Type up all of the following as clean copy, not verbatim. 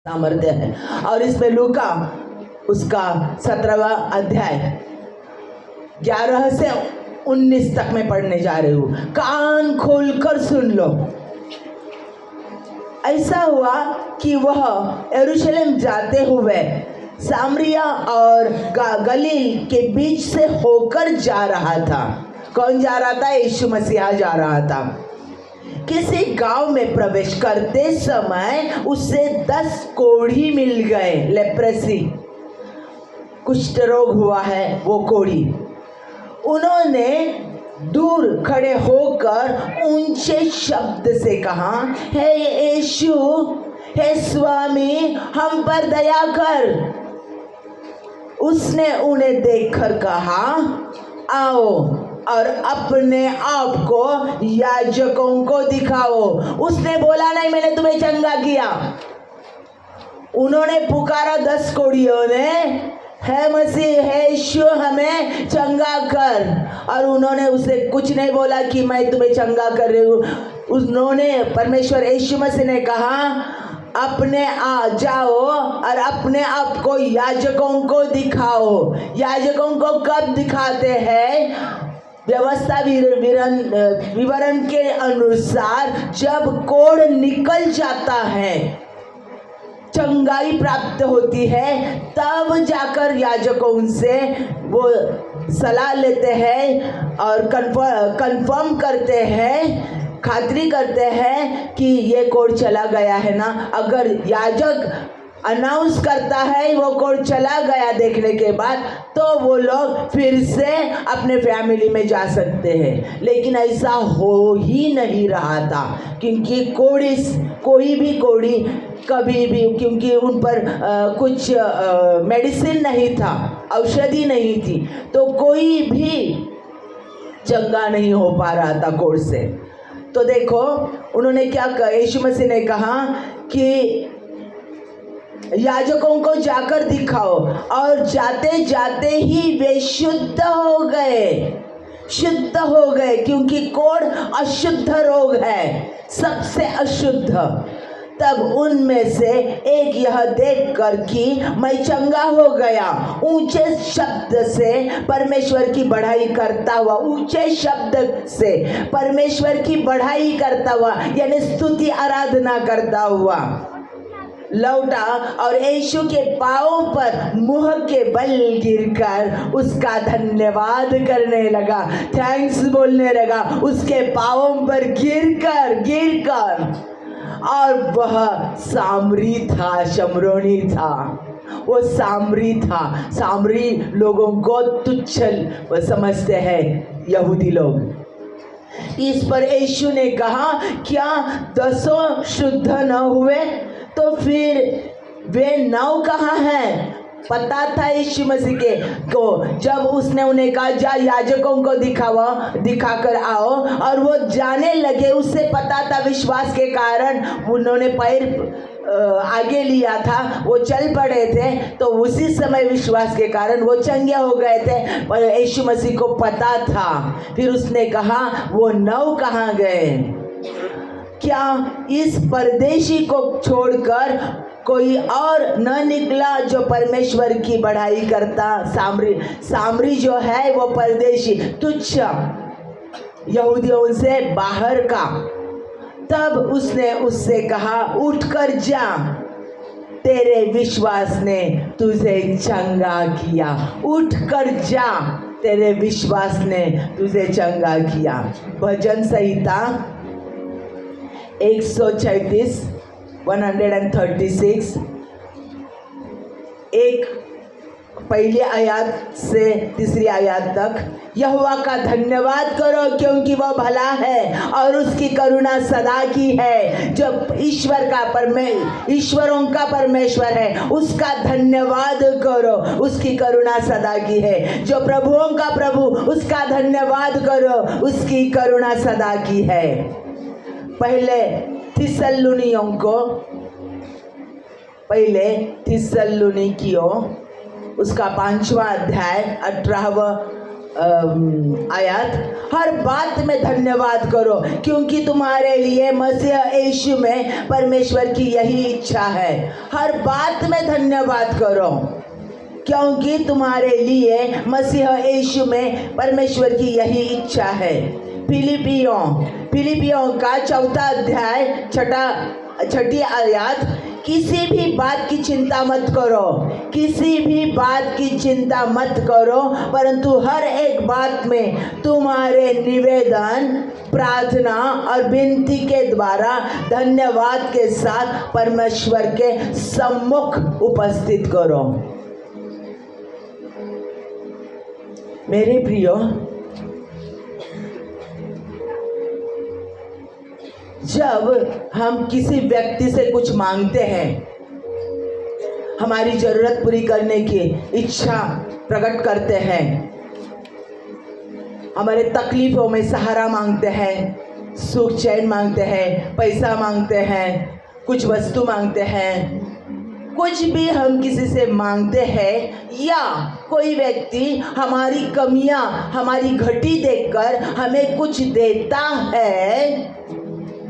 सामर्थ्य है। और इसमें लूका उसका 17वां अध्याय 11 से 19 तक मैं पढ़ने जा रही हूँ। कान खोलकर सुन लो। ऐसा हुआ कि वह यरूशलेम जाते हुए सामरिया और गलील के बीच से होकर जा रहा था। कौन जा रहा था? यीशु मसीहा जा रहा था। किसी गांव में प्रवेश करते समय उसे 10 कोढ़ी मिल गए। लेप्रेसी, कुष्ठ रोग हुआ है वो कोढ़ी। उन्होंने दूर खड़े होकर ऊंचे शब्द से कहा, हे यीशु, हे स्वामी, हम पर दया कर। उसने उन्हें देखकर कहा, आओ और अपने आप को याजकों को दिखाओ। उसने बोला, नहीं, मैंने तुम्हें चंगा किया। उन्होंने पुकारा 10 कोढ़ियों ने, है मसीह, है यीशु, हमें चंगा कर। और उन्होंने उसे कुछ नहीं बोला कि मैं तुम्हें चंगा कर रही हूँ। उन्होंने, परमेश्वर यीशु मसीह ने कहा, अपने आ जाओ और अपने आप को याजकों को दिखाओ। याजकों को कब दिखाते हैं? व्यवस्था विवरण के अनुसार जब कोढ़ निकल जाता है, चंगाई प्राप्त होती है, तब जाकर याजकों से वो सलाह लेते हैं और कंफर्म करते हैं, खातरी करते हैं कि ये कोढ़ चला गया है ना। अगर याजक अनाउंस करता है वो कोढ़ चला गया देखने के बाद, तो वो लोग फिर से अपने फैमिली में जा सकते हैं। लेकिन ऐसा हो ही नहीं रहा था, क्योंकि कोई भी कोढ़ी कभी भी, क्योंकि उन पर कुछ मेडिसिन नहीं था, औषधि नहीं थी, तो कोई भी चंगा नहीं हो पा रहा था कोढ़ से। तो देखो उन्होंने क्या कहा, यीशु मसीह ने कहा कि याजकों को जाकर दिखाओ। और जाते जाते ही वे शुद्ध हो गए, क्योंकि कोढ़ अशुद्ध रोग है, सबसे अशुद्ध। तब उनमें से एक यह देखकर कि मैं चंगा हो गया, ऊंचे शब्द से परमेश्वर की बढ़ाई करता हुआ, ऊंचे शब्द से परमेश्वर की बढ़ाई करता हुआ, यानी स्तुति आराधना करता हुआ लौटा और यीशु के पांवों पर मुंह के बल गिरकर उसका धन्यवाद करने लगा, थैंक्स बोलने लगा, उसके पांवों पर गिरकर। और वह सामरी था, शमरोनी था, वो सामरी था। सामरी लोगों को तुच्छ समझते हैं यहूदी लोग। इस पर यीशु ने कहा, क्या 10 शुद्ध न हुए? तो फिर वे 9 कहाँ हैं? पता था यीशु मसीह के को, जब उसने उन्हें कहा, जा याजकों को दिखाकर आओ, और वो जाने लगे। उससे पता था, विश्वास के कारण उन्होंने पैर आगे लिया था, वो चल पड़े थे, तो उसी समय विश्वास के कारण वो चंगे हो गए थे। पर यीशु मसीह को पता था। फिर उसने कहा, वो 9 कहाँ गए? क्या इस परदेशी को छोड़कर कोई और न निकला जो परमेश्वर की बढ़ाई करता? सामरी जो है वो परदेशी, तुच्छ, यहूदियों से बाहर का। तब उसने उससे कहा, उठकर जा, तेरे विश्वास ने तुझे चंगा किया। उठकर जा, तेरे विश्वास ने तुझे चंगा किया। भजन संहिता 136 136 एक पहली आयत से 3री आयत तक। यहोवा का धन्यवाद करो, क्योंकि वह भला है और उसकी करुणा सदा की है। जो ईश्वरों का परमेश्वर है, उसका धन्यवाद करो, उसकी करुणा सदा की है। जो प्रभुओं का प्रभु, उसका धन्यवाद करो, उसकी करुणा सदा की है। पहले थिस्सलुनीकियों उसका 5वां अध्याय 18 आयत, हर बात में धन्यवाद करो क्योंकि तुम्हारे लिए मसीह यीशु में परमेश्वर की यही इच्छा है। हर बात में धन्यवाद करो क्योंकि तुम्हारे लिए मसीह यीशु में परमेश्वर की यही इच्छा है। फिलिपियों का 4 अध्याय 6 आयत, किसी भी बात की चिंता मत करो, किसी भी बात की चिंता मत करो, परंतु हर एक बात में तुम्हारे निवेदन, प्रार्थना और विनती के द्वारा धन्यवाद के साथ परमेश्वर के सम्मुख उपस्थित करो। मेरे प्रियो, जब हम किसी व्यक्ति से कुछ मांगते हैं, हमारी जरूरत पूरी करने की इच्छा प्रकट करते हैं, हमारे तकलीफों में सहारा मांगते हैं, सुख चैन मांगते हैं, पैसा मांगते हैं, कुछ वस्तु मांगते हैं, कुछ भी हम किसी से मांगते हैं, या कोई व्यक्ति हमारी कमियां, हमारी घटी देखकर हमें कुछ देता है,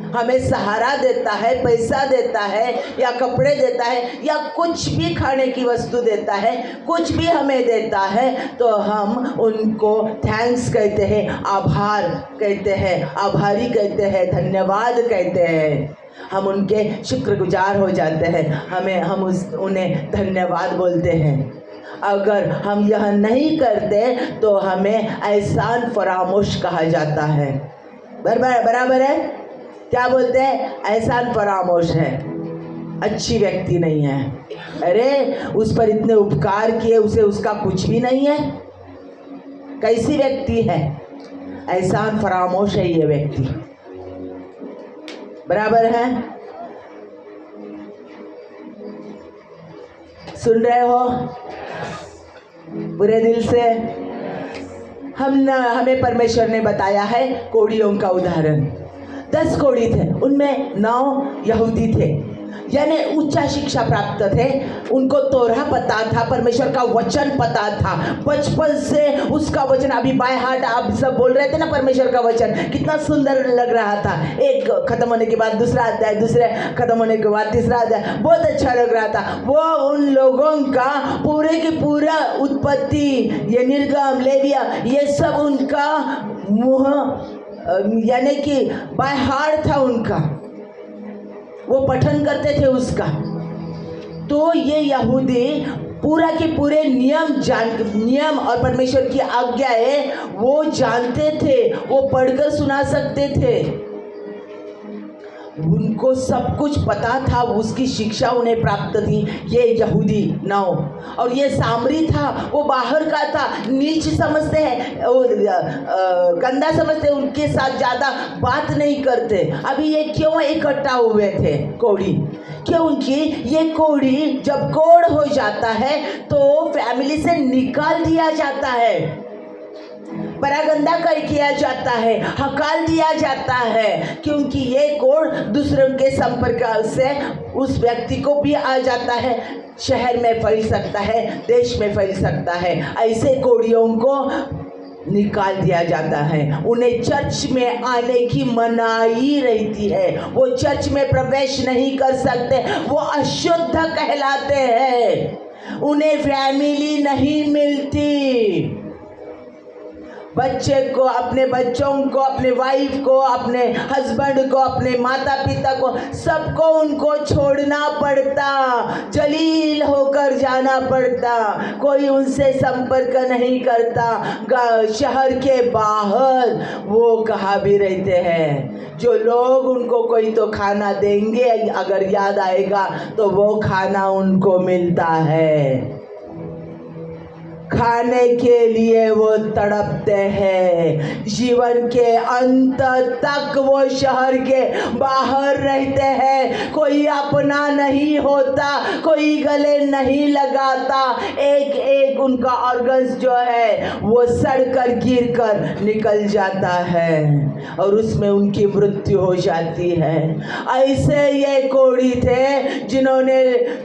हमें सहारा देता है, पैसा देता है या कपड़े देता है या कुछ भी खाने की वस्तु देता है, कुछ भी हमें देता है, तो हम उनको थैंक्स कहते हैं, आभार कहते हैं, आभारी कहते हैं, धन्यवाद कहते हैं। हम उनके शुक्रगुजार हो जाते हैं, उन्हें धन्यवाद बोलते हैं। अगर हम यह नहीं करते तो हमें एहसान फरामोश कहा जाता है। बराबर है? क्या बोलते हैं? एहसान फरामोश है, अच्छी व्यक्ति नहीं है। अरे उस पर इतने उपकार किए, उसे उसका कुछ भी नहीं है, कैसी व्यक्ति है? एहसान फरामोश है ये व्यक्ति। बराबर है? सुन रहे हो पूरे दिल से? हमें परमेश्वर ने बताया है कोढ़ियों का उदाहरण। 10 कोढ़ी थे, उनमें 9 यहूदी थे, यानी उच्च शिक्षा प्राप्त थे, उनको तोरा पता था, परमेश्वर का वचन पता था, बचपन से उसका वचन अभी बाय हार्ट आप सब बोल रहे थे ना, परमेश्वर का वचन कितना सुंदर लग रहा था। एक खत्म होने के बाद दूसरा अध्याय, दूसरे खत्म होने के बाद तीसरा अध्याय, बहुत अच्छा लग रहा था। वो उन लोगों का पूरे की पूरा उत्पत्ति, ये निर्गम, लेविया, ये सब उनका मुँह यानी कि बाय हार्ट था उनका, वो पठन करते थे उसका। तो ये यहूदी पूरा के पूरे नियम और परमेश्वर की आज्ञाएं वो जानते थे, वो पढ़कर सुना सकते थे, उनको सब कुछ पता था, उसकी शिक्षा उन्हें प्राप्त थी। ये यहूदी 9, और ये सामरी था, वो बाहर का था, नीच समझते हैं, गंदा समझते हैं, उनके साथ ज़्यादा बात नहीं करते। अभी ये क्यों इकट्ठा हुए थे कोढ़ी? क्योंकि ये कोढ़ी जब कोढ़ हो जाता है तो फैमिली से निकाल दिया जाता है, परागंदा कर किया जाता है, हकाल दिया जाता है, क्योंकि ये कोढ़ दूसरों के संपर्क से उस व्यक्ति को भी आ जाता है, शहर में फैल सकता है, देश में फैल सकता है। ऐसे कोढ़ियों को निकाल दिया जाता है, उन्हें चर्च में आने की मनाही रहती है, वो चर्च में प्रवेश नहीं कर सकते, वो अशुद्ध कहलाते हैं, उन्हें फैमिली नहीं मिलती। बच्चे को, अपने बच्चों को, अपने वाइफ को, अपने हस्बैंड को, अपने माता पिता को, सबको उनको छोड़ना पड़ता, जलील होकर जाना पड़ता, कोई उनसे संपर्क नहीं करता। शहर के बाहर वो कहाँ भी रहते हैं, जो लोग उनको कोई तो खाना देंगे, अगर याद आएगा तो वो खाना उनको मिलता है, खाने के लिए वो तड़पते हैं, जीवन के अंत तक वो शहर के बाहर रहते हैं, कोई अपना नहीं होता, कोई गले नहीं लगाता, एक एक उनका ऑर्गन्स जो है वो सड़कर गिर कर निकल जाता है और उसमें उनकी मृत्यु हो जाती है। ऐसे ये कोढ़ी थे जिन्होंने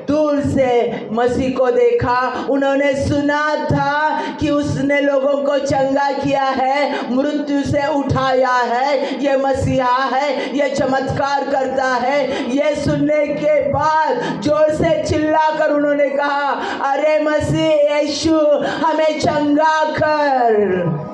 दूर से मसीह को देखा, उन्होंने सुना था कि उसने लोगों को चंगा किया है, मृत्यु से उठाया है, ये मसीहा है, ये चमत्कार करता है। ये सुनने के बाद जोर से चिल्लाकर उन्होंने कहा, अरे मसीह यीशु हमें चंगा कर।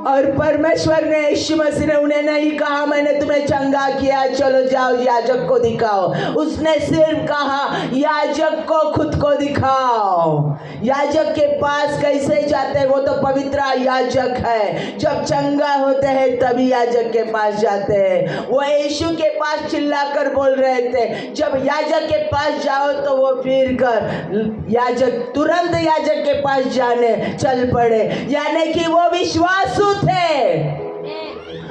और परमेश्वर ने, यीशु मसीह ने उन्हें नहीं कहा मैंने तुम्हें चंगा किया, चलो जाओ याजक को दिखाओ। उसने सिर्फ कहा याजक को खुद को दिखाओ। याजक के पास कैसे जाते हैं? वो तो पवित्र याजक है। जब चंगा होते हैं तभी याजक के पास जाते हैं। वो यीशु के पास चिल्लाकर बोल रहे थे, जब याजक के पास जाओ तो वो फिर कर याजक तुरंत याजक के पास जाने चल पड़े। यानी कि वो विश्वासु थे,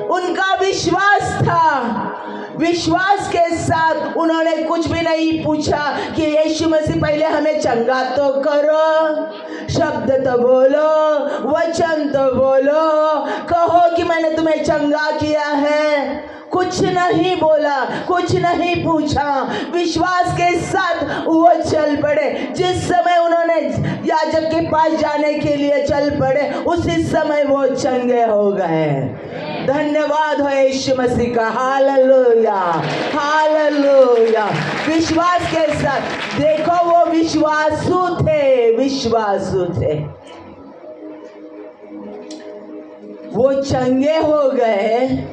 उनका विश्वास था। विश्वास के साथ उन्होंने कुछ भी नहीं पूछा कि यीशु मसीह पहले हमें चंगा तो करो, शब्द तो बोलो, वचन तो बोलो, कहो कि मैंने तुम्हें चंगा किया है। कुछ नहीं बोला, कुछ नहीं पूछा, विश्वास के साथ वो चल पड़े। जिस समय उन्होंने याजक के पास जाने के लिए चल पड़े, उसी समय वो चंगे हो गए। धन्यवाद हो यीशु मसीह का। Hallelujah, hallelujah. विश्वास के साथ देखो, वो विश्वासु थे, विश्वासु थे, वो चंगे हो गए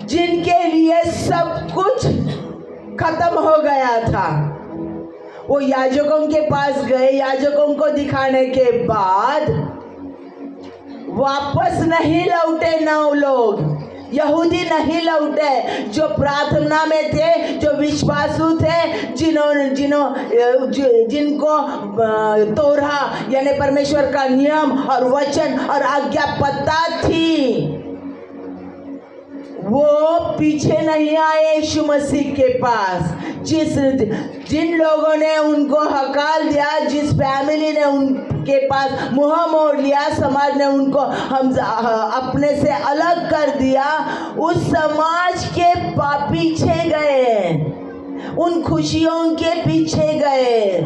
जिनके लिए सब कुछ खत्म हो गया था। वो याजकों के पास गए, याजकों को दिखाने के बाद वापस नहीं लौटे 9 लोग, यहूदी नहीं लौटे जो प्रार्थना में थे, जो विश्वासु थे, जिनको तोरा यानी परमेश्वर का नियम और वचन और आज्ञा पता थी। वो पीछे नहीं आए यीशु मसीह के पास। जिन लोगों ने उनको हकार दिया, जिस फैमिली ने उनके पास मुंह मोड़ लिया, समाज ने उनको हम अपने से अलग कर दिया, उस समाज के पीछे गए, उन खुशियों के पीछे गए,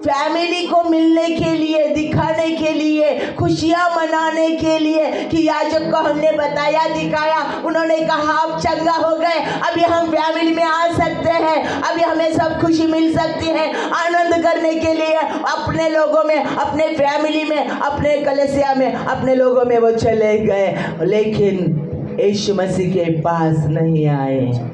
फैमिली को मिलने के लिए, दिखाने के लिए, खुशियां मनाने के लिए कि याजक को हमने बताया, दिखाया, उन्होंने कहा आप चंगा हो गए, अभी हम फैमिली में आ सकते हैं, अभी हमें सब खुशी मिल सकती है। आनंद करने के लिए अपने लोगों में, अपने फैमिली में, अपने कलीसिया में, अपने लोगों में वो चले गए, लेकिन यीशु मसीह के पास नहीं आए।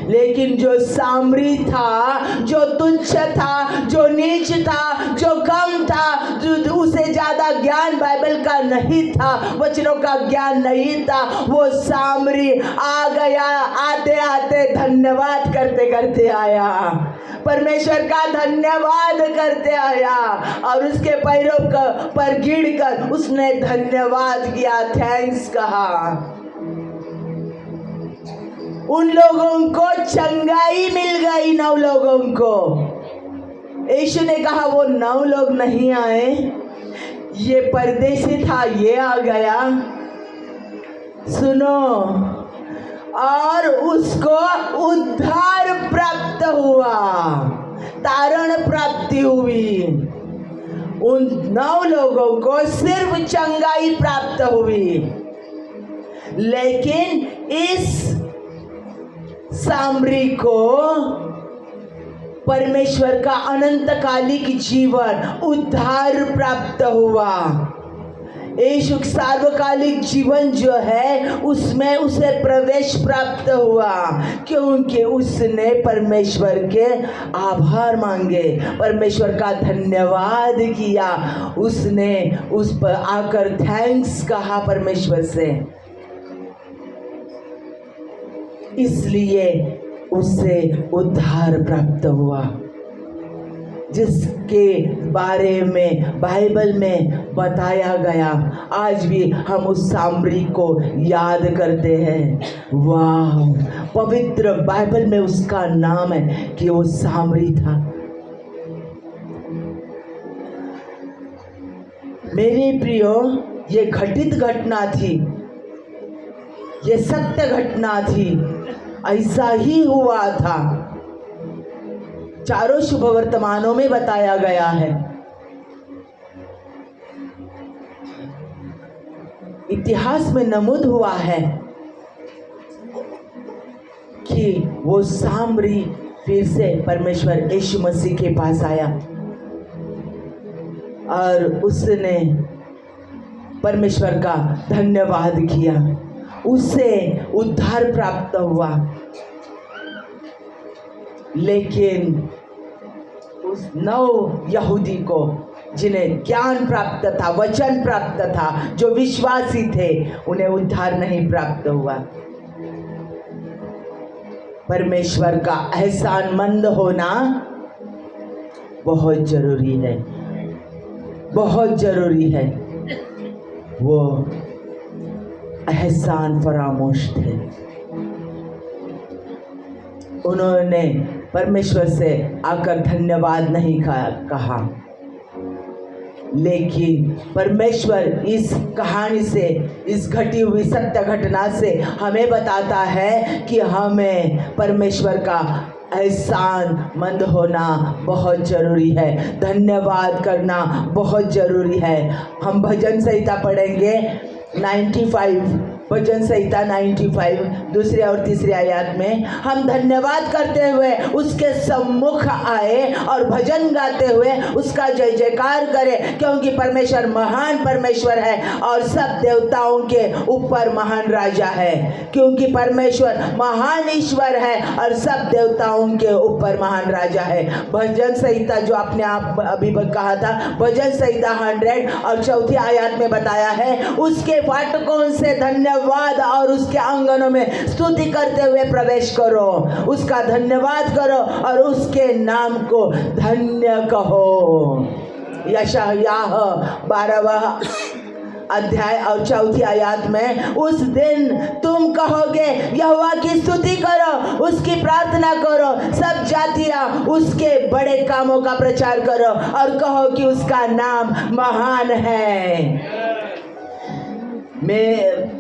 लेकिन जो सामरी था, जो तुच्छ था, जो नीच था, जो कम था, जो उसे ज्यादा ज्ञान बाइबल का नहीं था, वचनों का ज्ञान नहीं था, वो सामरी आ गया। आते आते धन्यवाद करते करते आया, परमेश्वर का धन्यवाद करते आया और उसके पैरों पर गिरकर उसने धन्यवाद किया, थैंक्स कहा। उन लोगों को चंगाई मिल गई, 9 लोगों को। यीशु ने कहा वो 9 लोग नहीं आए, ये परदेसी था, ये आ गया। सुनो, और उसको उद्धार प्राप्त हुआ, तारण प्राप्ति हुई। उन 9 लोगों को सिर्फ चंगाई प्राप्त हुई, लेकिन इस सामरी को परमेश्वर का अनंतकालिक जीवन, उद्धार प्राप्त हुआ। यीशु सार्वकालिक जीवन जो है उसमें उसे प्रवेश प्राप्त हुआ, क्योंकि उसने परमेश्वर के आभार मांगे, परमेश्वर का धन्यवाद किया, उसने उस पर आकर थैंक्स कहा परमेश्वर से, इसलिए उससे उद्धार प्राप्त हुआ, जिसके बारे में बाइबल में बताया गया। आज भी हम उस सामरी को याद करते हैं। वाह, पवित्र बाइबल में उसका नाम है कि वो सामरी था। मेरे प्रियो, ये घटित घटना थी। ये सत्य घटना थी, ऐसा ही हुआ था। चारों शुभ वर्तमानों में बताया गया है। इतिहास में नमूद हुआ है कि वो सामरी फिर से परमेश्वर यीशु मसीह के पास आया और उसने परमेश्वर का धन्यवाद किया, उसे उद्धार प्राप्त हुआ। लेकिन उस 9 यहूदी को जिन्हें ज्ञान प्राप्त था, वचन प्राप्त था, जो विश्वासी थे, उन्हें उद्धार नहीं प्राप्त हुआ। परमेश्वर का एहसानमंद होना बहुत जरूरी है, बहुत जरूरी है। वो एहसान फरामोश थे। उन्होंने परमेश्वर से आकर धन्यवाद नहीं कहा, लेकिन परमेश्वर इस कहानी से, इस घटी हुई सत्य घटना से हमें बताता है कि हमें परमेश्वर का एहसान मंद होना बहुत ज़रूरी है, धन्यवाद करना बहुत ज़रूरी है। हम भजन संहिता पढ़ेंगे 95, भजन संहिता 95 दूसरी और तीसरी आयत में हम धन्यवाद करते हुए उसके सम्मुख आए और भजन गाते हुए उसका जय जयकार करें, क्योंकि परमेश्वर महान परमेश्वर है और सब देवताओं के ऊपर महान राजा है। क्योंकि परमेश्वर महान ईश्वर है और सब देवताओं के ऊपर महान राजा है। भजन संहिता जो आपने आप अभी कहा था, भजन संहिता 100 और 4 आयत में बताया है, उसके फाटकों से धन्यवाद और उसके आंगनों में स्तुति करते हुए प्रवेश करो, उसका धन्यवाद करो और उसके नाम को धन्य कहो। यशायाह 12वां अध्याय और 4 आयत में, उस दिन तुम कहोगे यहोवा की स्तुति करो, उसकी प्रार्थना करो, सब जातियां उसके बड़े कामों का प्रचार करो और कहो कि उसका नाम महान है। मैं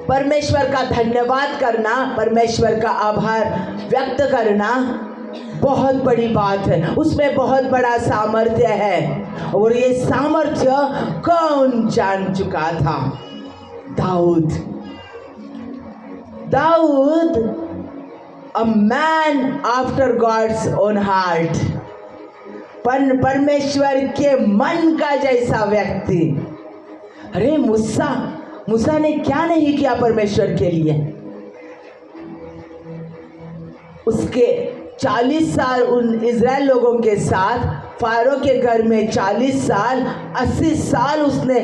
परमेश्वर का धन्यवाद करना, परमेश्वर का आभार व्यक्त करना बहुत बड़ी बात है, उसमें बहुत बड़ा सामर्थ्य है। और ये सामर्थ्य कौन जान चुका था? Daud. Daud, a man after God's own heart, परमेश्वर के मन का जैसा व्यक्ति। अरे मूसा ने क्या नहीं किया परमेश्वर के लिए? उसके 40 साल उन इज़राइल लोगों के साथ फारो के घर में 40 साल, 80 साल उसने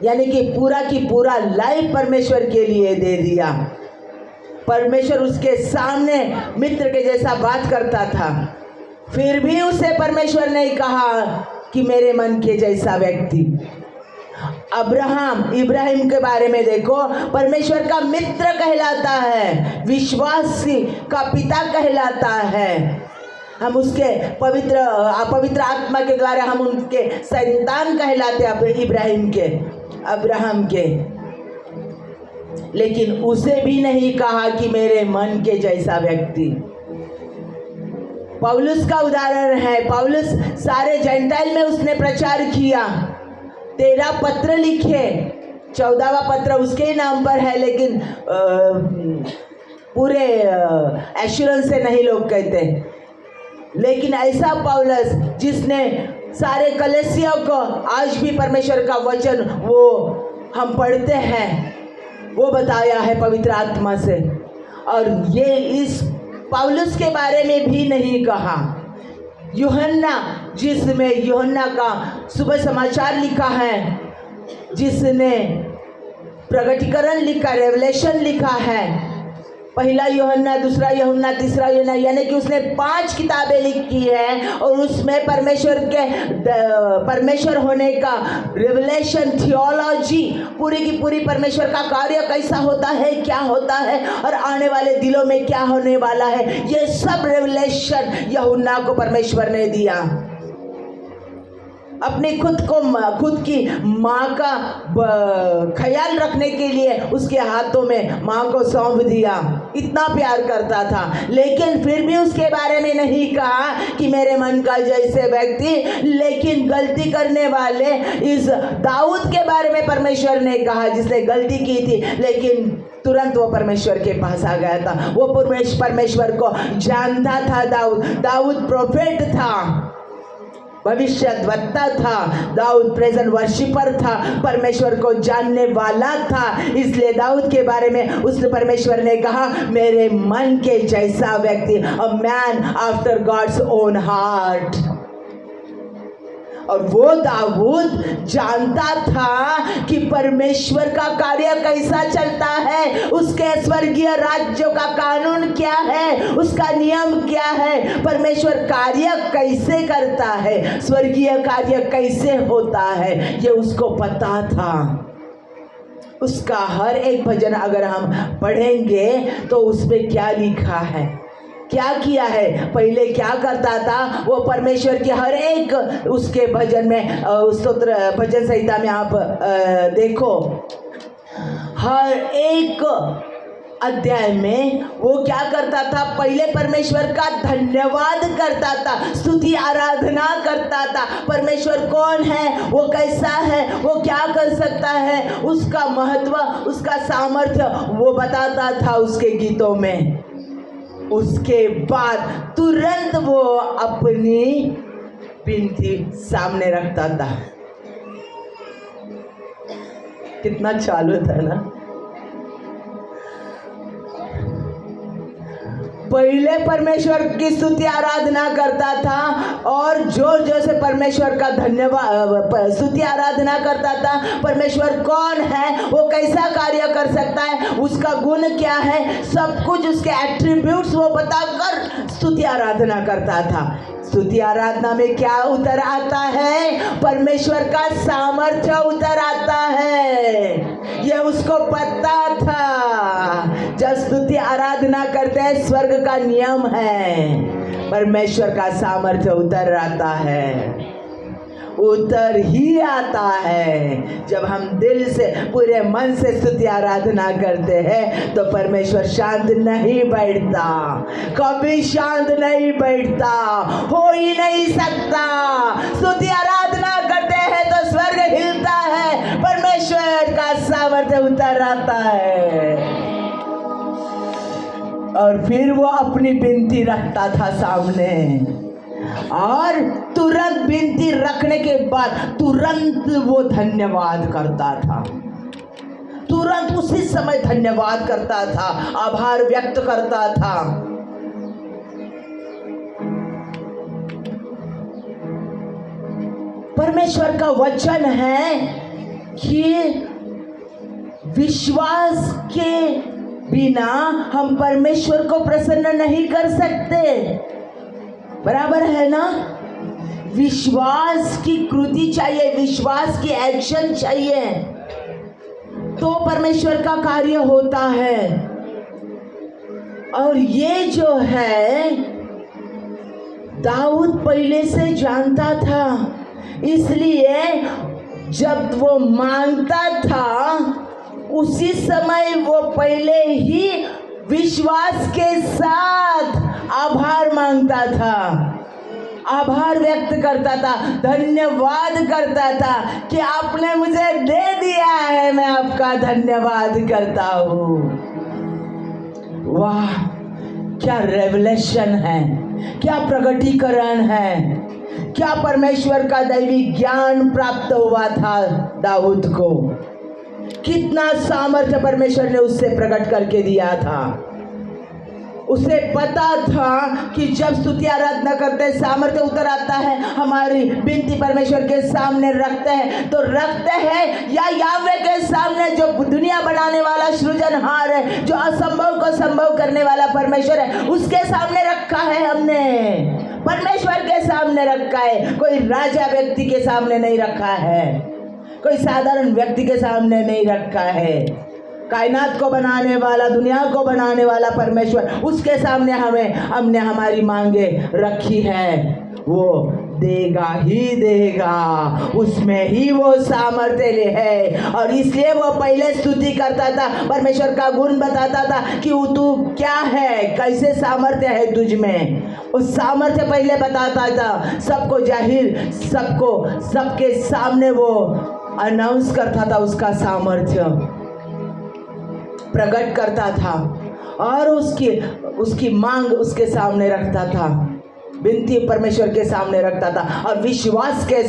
यानी कि पूरा की पूरा लाइफ परमेश्वर के लिए दे दिया। परमेश्वर उसके सामने मित्र के जैसा बात करता था, फिर भी उसे परमेश्वर ने कहा कि मेरे मन के जैसा व्यक्ति। इब्राहिम के बारे में देखो, परमेश्वर का मित्र कहलाता है, विश्वासी का पिता कहलाता है। हम उसके पवित्र आत्मा के द्वारा हम उनके संतान कहलाते हैं, अब्राहम के। लेकिन उसे भी नहीं कहा कि मेरे मन के जैसा व्यक्ति। पौलुस का उदाहरण है, पौलुस सारे जेंटाइल में उसने प्रचार किया, 13 पत्र लिखे, 14वां पत्र उसके नाम पर है, लेकिन पूरे एश्योरेंस से नहीं लोग कहते। लेकिन ऐसा पौलुस जिसने सारे कलीसियों को, आज भी परमेश्वर का वचन वो हम पढ़ते हैं, वो बताया है पवित्र आत्मा से। और ये इस पौलुस के बारे में भी नहीं कहा। यूहन्ना, जिसमें यूहन्ना का सुबह समाचार लिखा है, जिसने प्रगटीकरण लिखा, रेवलेशन लिखा है, पहला यूहन्ना, दूसरा यूहन्ना, तीसरा यूहन्ना, यानी कि उसने 5 किताबें लिखी है और उसमें परमेश्वर होने का रेवलेशन, थियोलॉजी, पूरी की पूरी परमेश्वर का कार्य कैसा होता है, क्या होता है और आने वाले दिनों में क्या होने वाला है, ये सब रेवलेशन यूहन्ना को परमेश्वर ने दिया। अपनी खुद की माँ का ख्याल रखने के लिए उसके हाथों में माँ को सौंप दिया। इतना प्यार करता था, लेकिन फिर भी उसके बारे में नहीं कहा कि मेरे मन का जैसे व्यक्ति। लेकिन गलती करने वाले इस दाऊद के बारे में परमेश्वर ने कहा, जिसने गलती की थी, लेकिन तुरंत वो परमेश्वर के पास आ गया था। वो परमेश्वर को जानता था। दाऊद प्रोफेट था, भविष्यद्वक्ता था। दाऊद प्रेजेंट वर्शिपर था, परमेश्वर को जानने वाला था। इसलिए दाऊद के बारे में उस परमेश्वर ने कहा, मेरे मन के जैसा व्यक्ति, a man after God's own heart. और वो दाऊद जानता था कि परमेश्वर का कार्य कैसा चलता है, उसके स्वर्गीय राज्यों का कानून क्या है, उसका नियम क्या है, परमेश्वर कार्य कैसे करता है, स्वर्गीय कार्य कैसे होता है, ये उसको पता था। उसका हर एक भजन अगर हम पढ़ेंगे तो उसमें क्या लिखा है, क्या किया है, पहले क्या करता था, वो परमेश्वर के हर एक उसके भजन में, स्तोत्र भजन संहिता में आप देखो, हर एक अध्याय में वो क्या करता था, पहले परमेश्वर का धन्यवाद करता था, स्तुति आराधना करता था। परमेश्वर कौन है, वो कैसा है, वो क्या कर सकता है, उसका महत्व, उसका सामर्थ्य वो बताता था उसके गीतों में। उसके बाद तुरंत वो अपनी विनती सामने रखता था। कितना चालू था ना। पहले परमेश्वर की स्तुति आराधना करता था और जोर जोर से परमेश्वर का धन्यवाद स्तुति आराधना करता था। परमेश्वर कौन है, वो कैसा कार्य कर सकता है, उसका गुण क्या है, सब कुछ उसके एट्रीब्यूट्स वो बताकर स्तुति आराधना करता था। स्तुति आराधना में क्या उतर आता है, परमेश्वर का सामर्थ्य उतर आता है, ये उसको पता था। जब स्तुति आराधना करते हैं, स्वर्ग का नियम है, परमेश्वर का सामर्थ्य उतर आता है, उतर ही आता है। जब हम दिल से पूरे मन से स्तुति आराधना करते हैं तो परमेश्वर शांत नहीं बैठता, कभी शांत नहीं बैठता, हो ही नहीं सकता। स्तुति आराधना करते हैं तो स्वर्ग हिलता है, परमेश्वर का सामर्थ्य उतर आता है। और फिर वो अपनी विनती रखता था सामने, और तुरंत विनती रखने के बाद तुरंत वो धन्यवाद करता था, तुरंत उसी समय धन्यवाद करता था, आभार व्यक्त करता था। परमेश्वर का वचन है कि विश्वास के बिना हम परमेश्वर को प्रसन्न नहीं कर सकते, बराबर है ना। विश्वास की कृति चाहिए, विश्वास की एक्शन चाहिए, तो परमेश्वर का कार्य होता है। और ये जो है दाऊद पहले से जानता था, इसलिए जब वो मांगता था उसी समय वो पहले ही विश्वास के साथ आभार मांगता था, आभार व्यक्त करता था, धन्यवाद करता था कि आपने मुझे दे दिया है, मैं आपका धन्यवाद करता हूँ। वाह, क्या रेवलेशन है, क्या प्रकटीकरण है, क्या परमेश्वर का दैवी ज्ञान प्राप्त हुआ था दाऊद को, कितना सामर्थ्य परमेश्वर ने उससे प्रकट करके दिया था। उसे पता था कि जब स्तुति आराधना करते हैं सामर्थ्य उतर आता है, हमारी विनती परमेश्वर के सामने रखते हैं तो रखते हैं या यावे के सामने, जो दुनिया बनाने वाला सृजनहार है, जो असंभव को संभव करने वाला परमेश्वर है, उसके सामने रखा है। हमने परमेश्वर के सामने रखा है, कोई राजा व्यक्ति के सामने नहीं रखा है, कोई साधारण व्यक्ति के सामने नहीं रखा है। कायनात को बनाने वाला, दुनिया को बनाने वाला परमेश्वर, उसके सामने हमने हमारी मांगे रखी है। वो देगा ही देगा, उसमें ही वो सामर्थ्य है। और इसलिए वो पहले स्तुति करता था, परमेश्वर का गुण बताता था कि तू क्या है, कैसे सामर्थ्य है तुझ में। उस सामर्थ्य पहले बताता था, सबको जाहिर, सबके सामने वो अनाउंस करता था, उसका सामर्थ्य प्रकट करता था और उसकी मांग उसके सामने रखता था, विनती परमेश्वर के सामने रखता था। और विश्वास के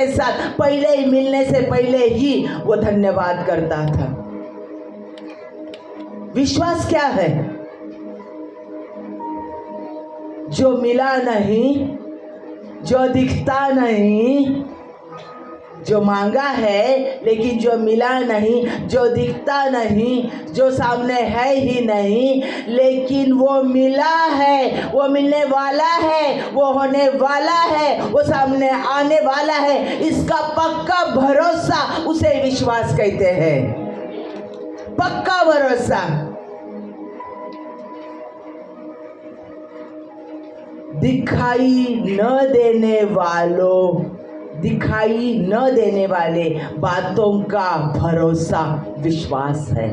साथ पहले ही मिलने से पहले ही वो धन्यवाद करता था। विश्वास क्या है? जो मिला नहीं, जो दिखता नहीं, जो मांगा है लेकिन जो मिला नहीं, जो दिखता नहीं, जो सामने है ही नहीं, लेकिन वो मिला है, वो मिलने वाला है, वो होने वाला है, वो सामने आने वाला है, इसका पक्का भरोसा उसे विश्वास कहते हैं। पक्का भरोसा। दिखाई न देने वाले बातों का भरोसा विश्वास है।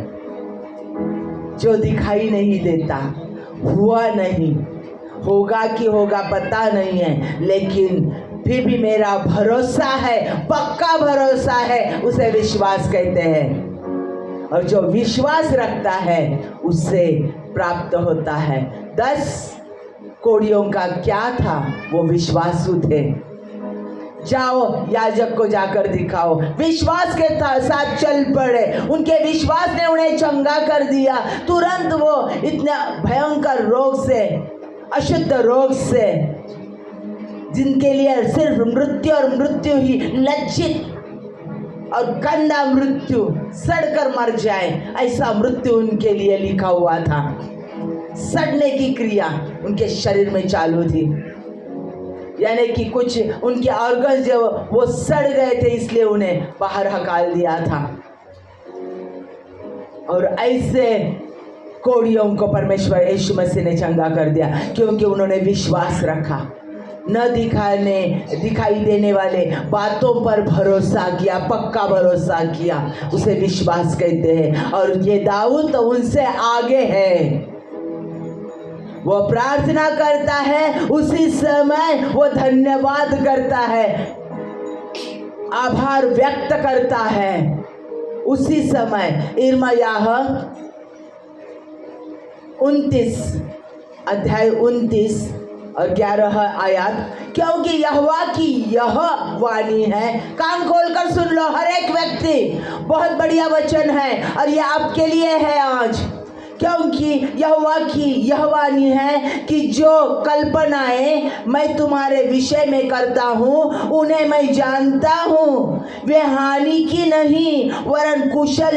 जो दिखाई नहीं देता, हुआ नहीं, होगा कि होगा पता नहीं है, लेकिन फिर भी मेरा भरोसा है, पक्का भरोसा है, उसे विश्वास कहते हैं। और जो विश्वास रखता है उससे प्राप्त होता है। 10 कोढ़ियों का क्या था? वो विश्वासु थे। जाओ याजक को जाकर दिखाओ। विश्वास के साथ चल पड़े, उनके विश्वास ने उन्हें चंगा कर दिया। तुरंत वो इतने भयंकर रोग से, अशुद्ध रोग से, जिनके लिए सिर्फ मृत्यु और मृत्यु ही, लज्जित और गंदा मृत्यु, सड़कर मर जाए, ऐसा मृत्यु उनके लिए लिखा हुआ था। सड़ने की क्रिया उनके शरीर में चालू थी, यानी कि कुछ उनके ऑर्गन्स जो वो सड़ गए थे, इसलिए उन्हें बाहर हकाल दिया था। और ऐसे कोढ़ियों को परमेश्वर यीशु मसीह ने चंगा कर दिया, क्योंकि उन्होंने विश्वास रखा, न दिखाई देने वाले बातों पर भरोसा किया, पक्का भरोसा किया, उसे विश्वास कहते हैं। और ये दाऊद तो उनसे आगे है। वो प्रार्थना करता है, उसी समय वो धन्यवाद करता है, आभार व्यक्त करता है उसी समय। इर्मयाह 29 और 11 आयत। क्योंकि यहोवा की यह वाणी है, कान खोलकर सुन लो हर एक व्यक्ति, बहुत बढ़िया वचन है और ये आपके लिए है आज। क्योंकि यहोवा की यह वाणी है कि जो कल्पनाएं मैं तुम्हारे विषय में करता हूँ उन्हें मैं जानता हूँ, वे हानि की नहीं वरन कुशल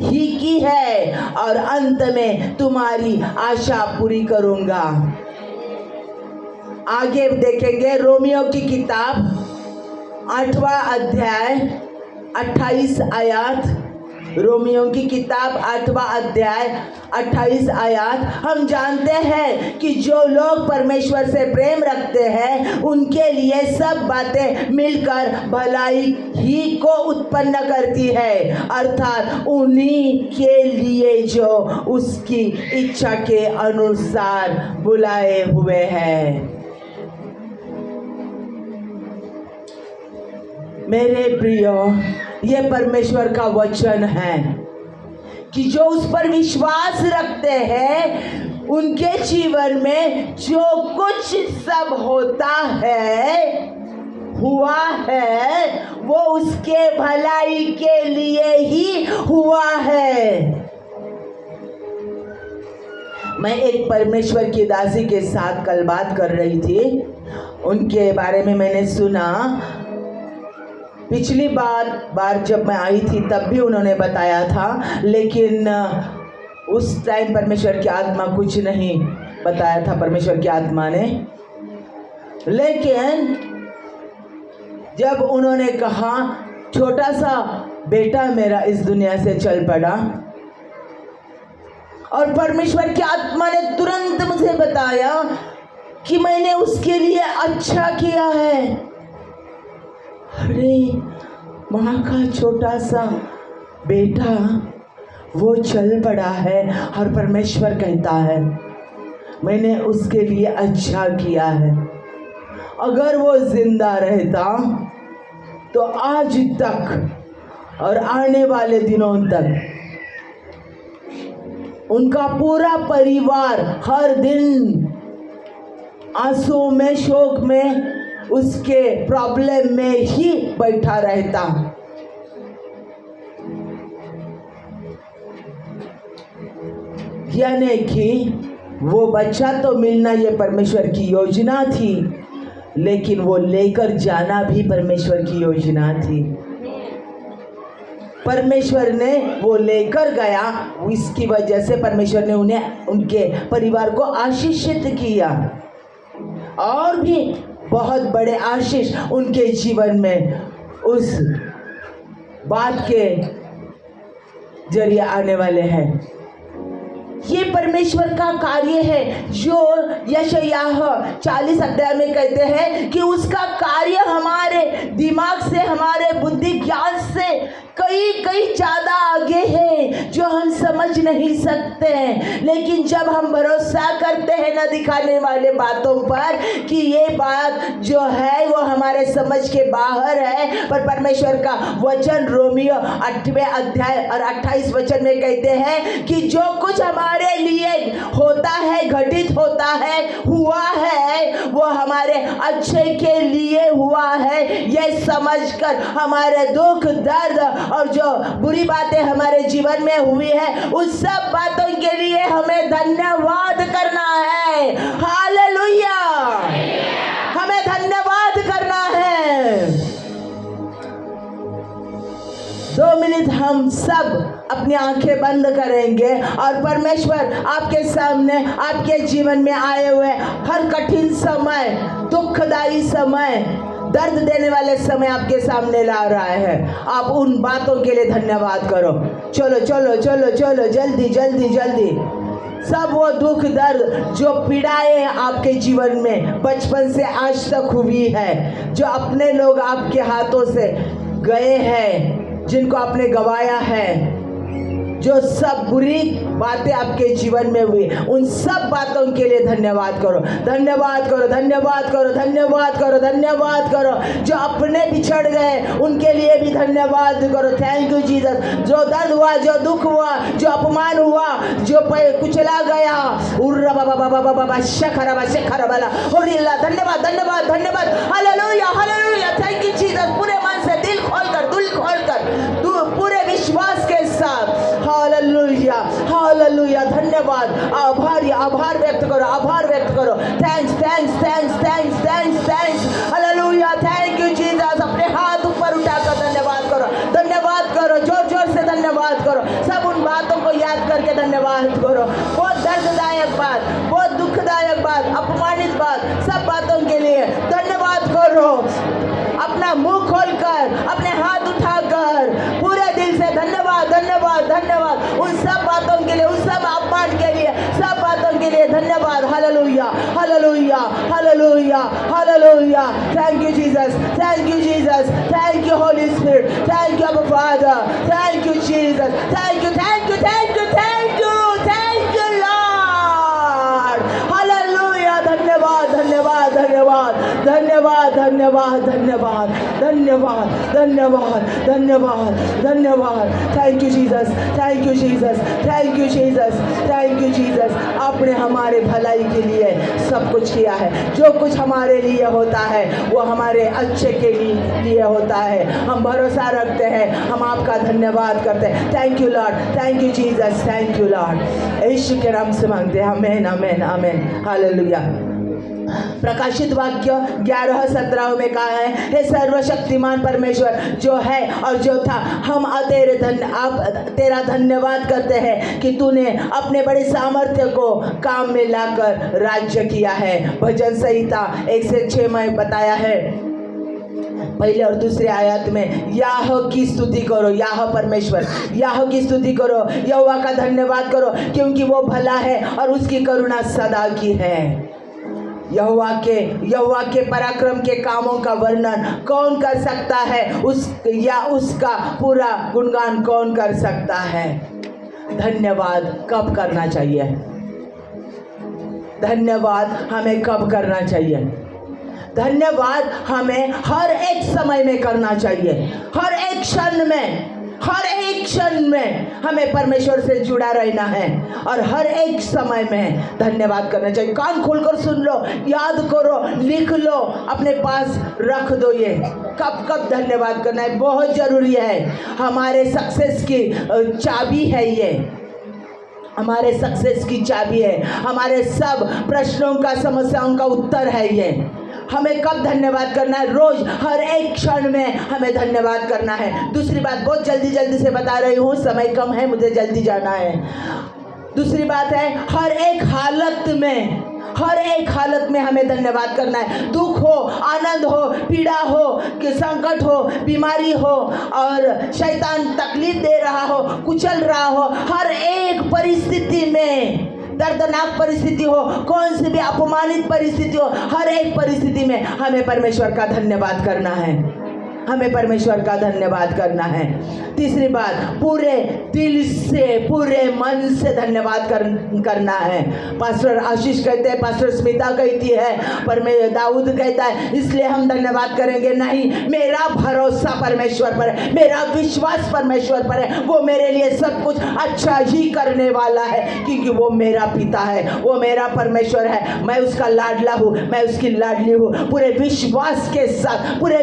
ही की है, और अंत में तुम्हारी आशा पूरी करूँगा। आगे देखेंगे रोमियो की किताब 8वां अध्याय 28 आयत। रोमियो की किताब 8वां अध्याय 28 आयत। हम जानते हैं कि जो लोग परमेश्वर से प्रेम रखते हैं उनके लिए सब बातें मिलकर भलाई ही को उत्पन्न करती है, अर्थात उन्हीं के लिए जो उसकी इच्छा के अनुसार बुलाए हुए हैं। मेरे प्रियो, ये परमेश्वर का वचन है कि जो उस पर विश्वास रखते हैं उनके जीवन में जो कुछ सब होता है, हुआ है, वो उसके भलाई के लिए ही हुआ है। मैं एक परमेश्वर की दासी के साथ कल बात कर रही थी, उनके बारे में मैंने सुना। पिछली बार जब मैं आई थी तब भी उन्होंने बताया था, लेकिन उस टाइम परमेश्वर की आत्मा कुछ नहीं बताया था परमेश्वर की आत्मा ने। लेकिन जब उन्होंने कहा छोटा सा बेटा मेरा इस दुनिया से चल पड़ा, और परमेश्वर की आत्मा ने तुरंत मुझे बताया कि मैंने उसके लिए अच्छा किया है। अरे माँ का छोटा सा बेटा वो चल पड़ा है और परमेश्वर कहता है मैंने उसके लिए अच्छा किया है। अगर वो जिंदा रहता तो आज तक और आने वाले दिनों तक उनका पूरा परिवार हर दिन आंसू में, शोक में, उसके प्रॉब्लम में ही बैठा रहता। यानी कि वो बच्चा तो मिलना ये परमेश्वर की योजना थी, लेकिन वो लेकर जाना भी परमेश्वर की योजना थी। परमेश्वर ने वो लेकर गया, इसकी वजह से परमेश्वर ने उन्हें, उनके परिवार को आशीषित किया और भी बहुत बड़े आशीष उनके जीवन में उस बात के जरिए आने वाले हैं। ये परमेश्वर का कार्य है जो यशायाह 40 अध्याय में कहते हैं कि उसका कार्य हमारे दिमाग से, हमारे बुद्धि ज्ञान से कई ज़्यादा आगे है जो हम समझ नहीं सकते हैं। लेकिन जब हम भरोसा करते हैं न दिखाने वाले बातों पर कि ये बात जो है वो हमारे समझ के बाहर है, पर परमेश्वर का वचन रोमियो 8वें अध्याय और 28 वचन में कहते हैं कि जो कुछ हमारे लिए होता है, घटित होता है, हुआ है, वो हमारे अच्छे के लिए हुआ है। ये समझकर हमारे दुख, दर्द और जो बुरी बातें हमारे जीवन में हुई है उस सब बातों के लिए हमें धन्यवाद करना है। हालेलुया, हमें धन्यवाद करना है। 2 मिनट हम सब अपनी आंखें बंद करेंगे और परमेश्वर आपके सामने, आपके जीवन में आए हुए हर कठिन समय, दुखदायी समय, दर्द देने वाले समय आपके सामने ला रहा है। आप उन बातों के लिए धन्यवाद करो। चलो चलो चलो चलो, जल्दी जल्दी जल्दी। सब वो दुख, दर्द, जो पीड़ाएं आपके जीवन में बचपन से आज तक हुई है, जो अपने लोग आपके हाथों से गए हैं, जिनको आपने गवाया है, जो सब बुरी बातें आपके जीवन में हुई, उन सब बातों के लिए धन्यवाद करो, धन्यवाद करो, धन्यवाद करो, धन्यवाद करो, धन्यवाद करो। जो अपने बिछड़ गए उनके लिए भी धन्यवाद करो। Thank you Jesus. जो दर्द हुआ, जो दुख हुआ, जो अपमान हुआ, जो कुचला गया, उर्रा बाबा बाबा बाबा शखरा बा शखरा वाला, धन्यवाद धन्यवाद धन्यवाद। Hallelujah hallelujah, thank you Jesus. पूरे मन से, दिल खोलकर, पूरे विश्वास के साथ हालेलुया हालेलुया, धन्यवाद। आभार व्यक्त करो, आभार व्यक्त करो। Thanks thanks thanks thanks thanks thanks, hallelujah, thank you Jesus. अपने हाथ ऊपर उठाकर धन्यवाद करो, धन्यवाद करो, जोर जोर से धन्यवाद करो। सब उन बातों को याद करके धन्यवाद करो। बहुत दर्ददायक बात, बहुत दुखदायक बात, अपमानित बात, सब बातों के लिए धन्यवाद करो। अपना मुंह खोलकर, अपने हाथ उठाकर पूरे दिल से धन्यवाद धन्यवाद धन्यवाद। उन सब बातों के लिए, उन सब अपमान के लिए, सब बातों के लिए धन्यवाद। Hallelujah hallelujah hallelujah hallelujah, thank you Jesus, thank you Jesus, thank you Holi spirit, thank you our father, thank you Jesus, thank you thank you thank you thank you thank you Lord. Hallelujah, धन्यवाद धन्यवाद धन्यवाद धन्यवाद धन्यवाद धन्यवाद धन्यवाद धन्यवाद धन्यवाद धन्यवाद। Thank you Jesus, thank you Jesus, thank you Jesus, thank you Jesus. आपने हमारे भलाई के लिए सब कुछ किया है। जो कुछ हमारे लिए होता है वो हमारे अच्छे के लिए होता है। हम भरोसा रखते हैं, हम आपका धन्यवाद करते हैं। Thank you Lord, thank you Jesus, thank you Lord. यीशु के नाम से मांगते हैं, आमेन आमेन आमेन, हालेलुया। प्रकाशित वाक्य 11:17 में कहा है, हे सर्वशक्तिमान परमेश्वर जो है और जो था, हम तेरा धन्यवाद करते हैं कि तूने अपने बड़े सामर्थ्य को काम में लाकर राज्य किया है। भजन संहिता 106 में बताया है, पहले और दूसरे आयत में, याह की स्तुति करो, याह परमेश्वर, याह की स्तुति करो, यहोवा का धन्यवाद करो क्योंकि वो भला है और उसकी करुणा सदा की है। यहोवा के पराक्रम के कामों का वर्णन कौन कर सकता है? उसका पूरा गुणगान कौन कर सकता है? धन्यवाद कब करना चाहिए? धन्यवाद हमें कब करना चाहिए? धन्यवाद हमें हर एक समय में करना चाहिए। हर एक क्षण में हमें परमेश्वर से जुड़ा रहना है और हर एक समय में धन्यवाद करना चाहिए। कान खोलकर सुन लो, याद करो, लिख लो, अपने पास रख दो। ये कब धन्यवाद करना है बहुत जरूरी है। हमारे सक्सेस की चाबी है ये, हमारे सक्सेस की चाबी है। हमारे सब प्रश्नों का, समस्याओं का उत्तर है ये। हमें कब धन्यवाद करना है? रोज, हर एक क्षण में हमें धन्यवाद करना है। दूसरी बात, बहुत जल्दी से बता रही हूँ, समय कम है, मुझे जल्दी जाना है। दूसरी बात है, हर एक हालत में हमें धन्यवाद करना है। दुख हो, आनंद हो, पीड़ा हो, कि संकट हो, बीमारी हो और शैतान तकलीफ दे रहा हो, कुचल रहा हो, हर एक परिस्थिति में, दर्दनाक परिस्थिति हो, कौन सी भी अपमानित परिस्थिति हो, हर एक परिस्थिति में हमें परमेश्वर का धन्यवाद करना है। हमें परमेश्वर का धन्यवाद करना है। तीसरी बात, पूरे दिल से, पूरे मन से धन्यवाद करना है। पास्टर आशीष कहते हैं, पास्टर स्मिता कहती है, पर दाऊद कहता है, इसलिए हम धन्यवाद करेंगे नहीं, मेरा भरोसा परमेश्वर पर है, मेरा विश्वास परमेश्वर पर है, वो मेरे लिए सब कुछ अच्छा ही करने वाला है, क्योंकि वो मेरा पिता है, वो मेरा परमेश्वर है, मैं उसका लाडला हूँ, मैं उसकी लाडली हूँ। पूरे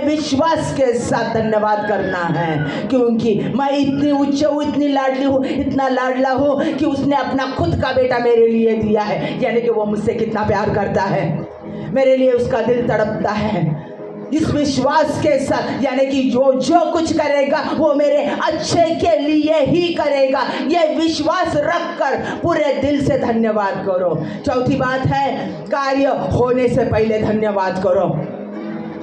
विश्वास के साथ धन्यवाद करना है, क्योंकि मैं इतनी उच्च हूँ, इतनी लाडली हूँ, इतना लाडला हूँ कि उसने अपना खुद का बेटा मेरे लिए दिया है। यानी कि वो मुझसे कितना प्यार करता है, मेरे लिए उसका दिल तड़पता है। इस विश्वास के साथ, यानी कि जो कुछ करेगा वो मेरे अच्छे के लिए ही करेगा, ये विश्वास रखकर पूरे दिल से धन्यवाद करो। चौथी बात है, कार्य होने से पहले धन्यवाद करो।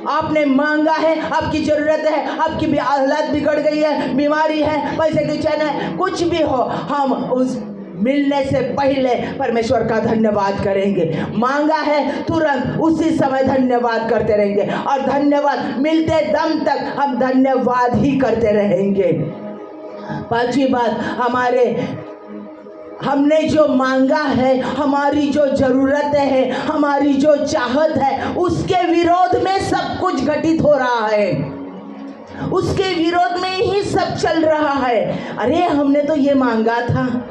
आपने मांगा है, आपकी जरूरत है, आपकी भी हालत बिगड़ गई है, बीमारी है, पैसे की चैन है, कुछ भी हो, हम उस मिलने से पहले परमेश्वर का धन्यवाद करेंगे। मांगा है तुरंत उसी समय धन्यवाद करते रहेंगे और धन्यवाद मिलते दम तक हम धन्यवाद ही करते रहेंगे। पांचवी बात, हमने जो मांगा है, हमारी जो जरूरत है, हमारी जो चाहत है, उसके विरोध में सब कुछ घटित हो रहा है, उसके विरोध में ही सब चल रहा है। अरे हमने तो ये मांगा था,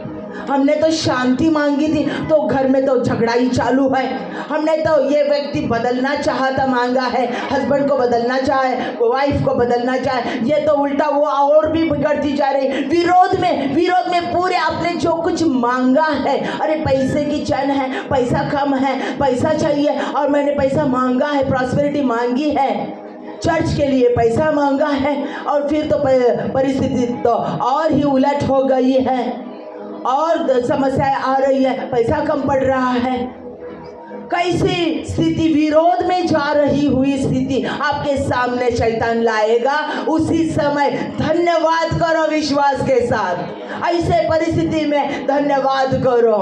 हमने तो शांति मांगी थी, तो घर में तो झगड़ा ही चालू है। हमने तो ये व्यक्ति बदलना चाहता, मांगा है, हस्बैंड को बदलना चाहे, वाइफ को बदलना चाहे, ये तो उल्टा वो और भी बिगड़ती जा रही। विरोध में पूरे आपने जो कुछ मांगा है, अरे पैसे की चैन है, पैसा कम है, पैसा चाहिए और मैंने पैसा मांगा है, प्रॉस्पेरिटी मांगी है, चर्च के लिए पैसा मांगा है और फिर तो परिस्थिति तो और ही उलट हो गई है और समस्याएं आ रही है, पैसा कम पड़ रहा है। कैसी स्थिति, विरोध में जा रही हुई स्थिति आपके सामने शैतान लाएगा, उसी समय धन्यवाद करो विश्वास के साथ। ऐसे परिस्थिति में धन्यवाद करो।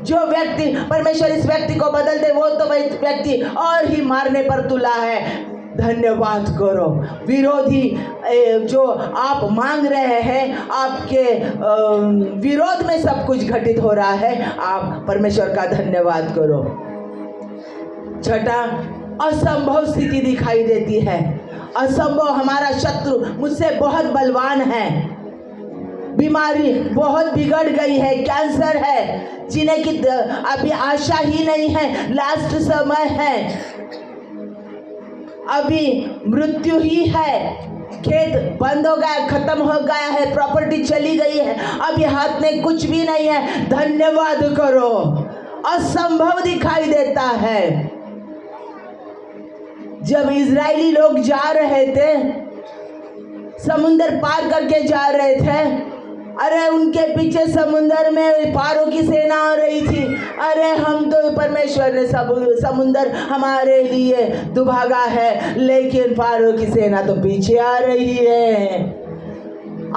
जो व्यक्ति, परमेश्वर इस व्यक्ति को बदल दे, वो तो व्यक्ति और ही मारने पर तुला है, धन्यवाद करो। विरोधी जो आप मांग रहे हैं, आपके विरोध में सब कुछ घटित हो रहा है, आप परमेश्वर का धन्यवाद करो। छठा, असंभव स्थिति दिखाई देती है। असंभव, हमारा शत्रु मुझसे बहुत बलवान है, बीमारी बहुत बिगड़ गई है, कैंसर है, जीने की अभी आशा ही नहीं है, लास्ट समय है, अभी मृत्यु ही है, खेत बंद हो गया, खत्म हो गया है, प्रॉपर्टी चली गई है, अभी हाथ में कुछ भी नहीं है, धन्यवाद करो। असंभव दिखाई देता है। जब इजरायली लोग जा रहे थे, समुंदर पार करके जा रहे थे, अरे उनके पीछे समुंदर में फारो की सेना आ रही थी। अरे हम तो, परमेश्वर ने समुंदर हमारे लिए दुभागा है, लेकिन फारो की सेना तो पीछे आ रही है।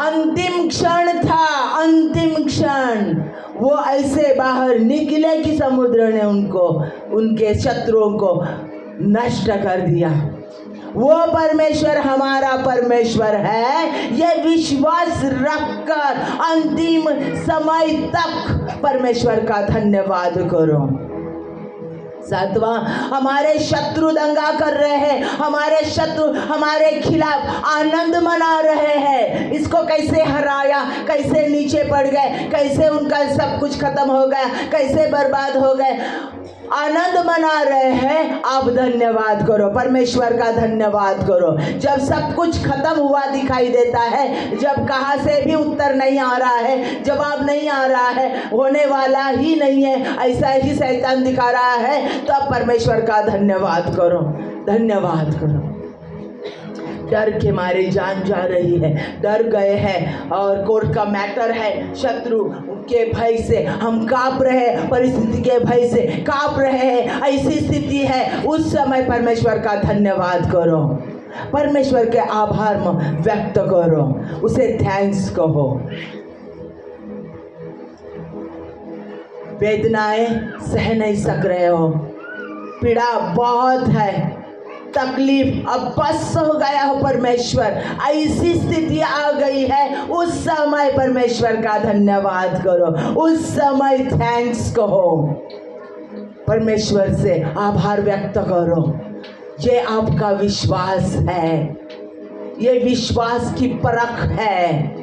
अंतिम क्षण था, अंतिम क्षण, वो ऐसे बाहर निकले कि समुद्र ने उनको, उनके शत्रुओं को नष्ट कर दिया। वो परमेश्वर हमारा परमेश्वर है, ये विश्वास रखकर अंतिम समय तक परमेश्वर का धन्यवाद करो। सातवां, हमारे शत्रु दंगा कर रहे हैं, हमारे शत्रु हमारे खिलाफ आनंद मना रहे हैं। इसको कैसे हराया, कैसे नीचे पड़ गए, कैसे उनका सब कुछ खत्म हो गया, कैसे बर्बाद हो गए, आनंद मना रहे हैं। आप धन्यवाद करो, परमेश्वर का धन्यवाद करो। जब सब कुछ खत्म हुआ दिखाई देता है, जब कहाँ से भी उत्तर नहीं आ रहा है, जवाब नहीं आ रहा है, होने वाला ही नहीं है, ऐसा ही शैतान दिखा रहा है, तो आप परमेश्वर का धन्यवाद करो, धन्यवाद करो। डर के मारे जान जा रही है, डर गए हैं और कोर्ट का मैटर है, शत्रु के भय से हम कांप रहे हैं, परिस्थिति के भय से कांप रहे हैं, ऐसी स्थिति है। उस समय परमेश्वर का धन्यवाद करो, परमेश्वर के आभार व्यक्त करो, उसे थैंक्स कहो। वेदनाएं सह नहीं सक रहे हो, पीड़ा बहुत है, तकलीफ अब बस हो गया हो, परमेश्वर ऐसी स्थिति आ गई है, उस समय परमेश्वर का धन्यवाद करो, उस समय थैंक्स कहो, परमेश्वर से आभार व्यक्त करो। ये आपका विश्वास है, ये विश्वास की परख है।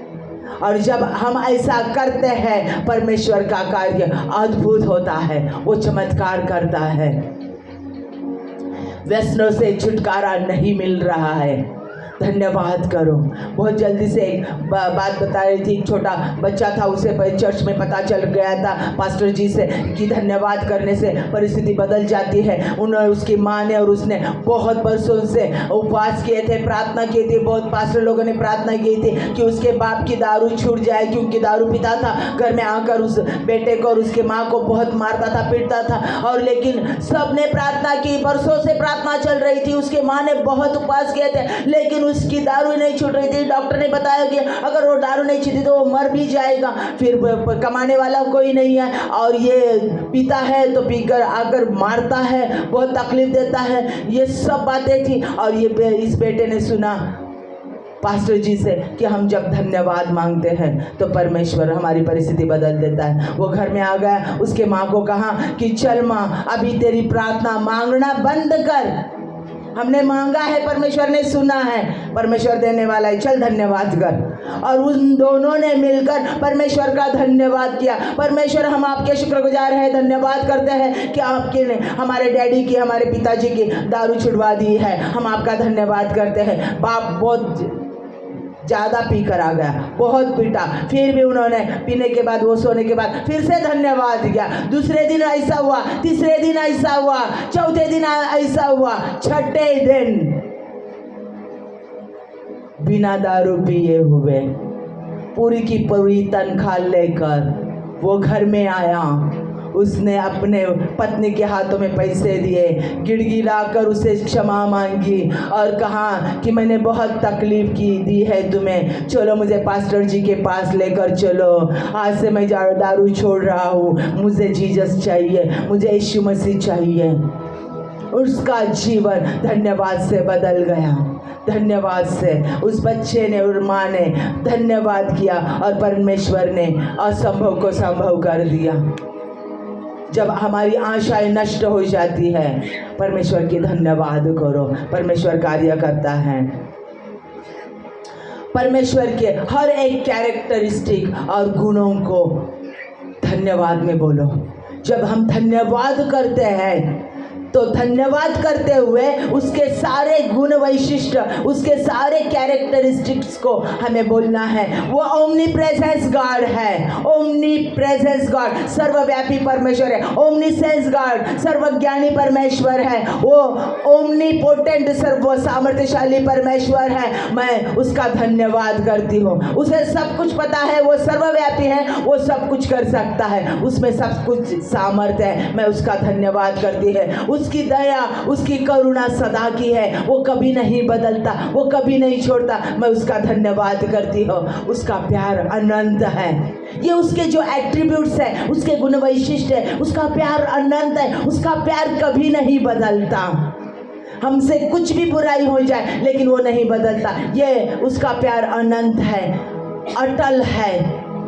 और जब हम ऐसा करते हैं, परमेश्वर का कार्य अद्भुत होता है, वो चमत्कार करता है। व्यसनों से छुटकारा नहीं मिल रहा है, धन्यवाद करो। बहुत जल्दी से एक बात बता रही थी, एक छोटा बच्चा था, उसे चर्च में पता चल गया था पास्टर जी से कि धन्यवाद करने से परिस्थिति बदल जाती है। उन्होंने, उसकी माँ ने और उसने बहुत बरसों से उपवास किए थे, प्रार्थना की थी, बहुत पास्टर लोगों ने प्रार्थना की थी कि उसके बाप की दारू छूट जाए, क्योंकि दारू पीता था, घर में आकर उस बेटे को और उसके माँ को बहुत मारता था, पीटता था। और लेकिन सब ने प्रार्थना की, बरसों से प्रार्थना चल रही थी, उसके माँ ने बहुत उपवास किए थे, लेकिन उसकी दारू नहीं छूट रही थी। डॉक्टर ने बताया कि अगर वो दारू नहीं छूटी तो वो मर भी जाएगा, फिर कमाने वाला कोई नहीं है, और ये पीता है तो पीकर आकर मारता है, बहुत तकलीफ देता है। ये सब बातें थी। और ये इस बेटे ने सुना पास्टर जी से कि हम जब धन्यवाद मांगते हैं तो परमेश्वर हमारी परिस्थिति बदल देता है। वो घर में आ गया, उसके माँ को कहा कि चल माँ, अभी तेरी प्रार्थना मांगना बंद कर, हमने मांगा है, परमेश्वर ने सुना है, परमेश्वर देने वाला है, चल धन्यवाद कर। और उन दोनों ने मिलकर परमेश्वर का धन्यवाद किया। परमेश्वर, हम आपके शुक्रगुजार हैं, धन्यवाद करते हैं कि आपके ने हमारे डैडी की, हमारे पिताजी की दारू छुड़वा दी है, हम आपका धन्यवाद करते हैं। बाप बहुत ज़्यादा पी कर आ गया, बहुत पीटा, फिर भी उन्होंने पीने के बाद, वो सोने के बाद फिर से धन्यवाद किया। दूसरे दिन ऐसा हुआ, तीसरे दिन ऐसा हुआ, चौथे दिन ऐसा हुआ, छठे दिन बिना दारू पिए हुए पूरी की पूरी तनख्वाह लेकर वो घर में आया। उसने अपने पत्नी के हाथों में पैसे दिए, गिड़गिड़ाकर उसे क्षमा मांगी और कहा कि मैंने बहुत तकलीफ की दी है तुम्हें, चलो मुझे पास्टर जी के पास लेकर चलो, आज से मैं दारू छोड़ रहा हूँ, मुझे जीसस चाहिए, मुझे यीशु मसीह चाहिए। उसका जीवन धन्यवाद से बदल गया। धन्यवाद से उस बच्चे ने और माँ ने धन्यवाद किया और परमेश्वर ने असंभव को संभव कर दिया। जब हमारी आशाएं नष्ट हो जाती है, परमेश्वर की धन्यवाद करो, परमेश्वर कार्य करता है। परमेश्वर के हर एक कैरेक्टरिस्टिक और गुणों को धन्यवाद में बोलो। जब हम धन्यवाद करते हैं तो धन्यवाद करते हुए उसके सारे गुण वैशिष्ट, उसके सारे कैरेक्टरिस्टिक्स को हमें बोलना है। वो ओमनी प्रेजेंस गॉड है, ओमनी प्रेजेंस गॉड, सर्वव्यापी परमेश्वर है। ओमनीसेंस गॉड, सर्वज्ञानी परमेश्वर है। वो ओमनी पोटेंट, सर्व सामर्थ्यशाली परमेश्वर है। मैं उसका धन्यवाद करती हूँ। उसे सब कुछ पता है, वो सर्वव्यापी है, वो सब कुछ कर सकता है, उसमें सब कुछ सामर्थ्य है। मैं उसका धन्यवाद करती है। उसकी दया, उसकी करुणा सदा की है, वो कभी नहीं बदलता, वो कभी नहीं छोड़ता। मैं उसका धन्यवाद करती हूँ। उसका प्यार अनंत है। ये उसके जो एट्रीब्यूट्स है, उसके गुण वैशिष्ट है, उसका प्यार अनंत है, उसका प्यार कभी नहीं बदलता। हमसे कुछ भी बुराई हो जाए लेकिन वो नहीं बदलता। ये उसका प्यार अनंत है, अटल है,